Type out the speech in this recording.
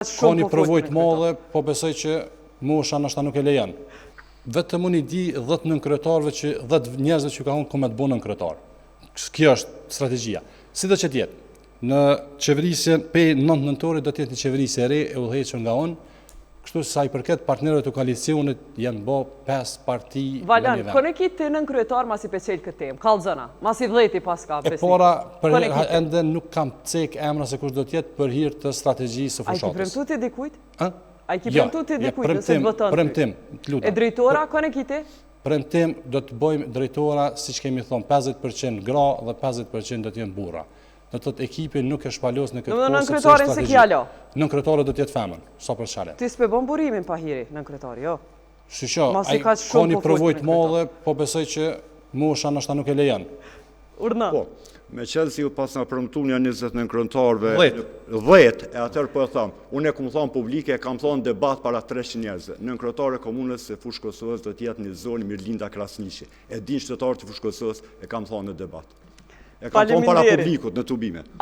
Ka një përvojt madhe, po besoj që mosha nështë nuk e lejon. Vetëm unë i di 10 nënkretarëve që 10 njerëzve që ka unë komet bo nënkretar. Kjo është strategjia. Si do që tjetë, në qeverisjen pe 9 nëntorit do tjetë një qeverisje e re e udhëhequr nga unë, kështu sa i përket partnerëve të koalicionit janë bo 5 parti në një Valan, vend. kone ki të nënkretar mas i peqel këtë temë, kalëzëna, mas i dhejti pas ka besnik. E para, ende nuk kam cek emra se kush do tjetë për hir të strategjisë së A i ki fushatës. premtu të dikujt? A i ki premtu të dikujt nëse të vëtën premtim, të lutem. E drejtora, kone ki ti? Premtim do të bëjmë drejtora, si që kemi thonë, 50% gra dhe 50% do t'jenë burra. Do të të ekipi nuk e shpalos në këtë kohë, nënkretaren se kja lo? Nënkretare do t'jetë femën, sa për qare. Ti s'pe bon burimin pa hiri, nënkretari, jo? Shqo, ka një përvojt madhe, po besoj që mosha nështë nuk e lejon. Urna. Po, me qëllë si pas nga përmëtu një 20 nënkretarëve, 10, e atër po e thamë, unë e këmë thonë publike, kam thonë debat para 300 njerëzve. Nënkretare komunës e Fushë Kosovës do t'jetë një zonë Mirlinda Krasniqi. E din qytetarët të Fushë Kosovës e kam thonë në debat. E kam thonë para publikut në tubime.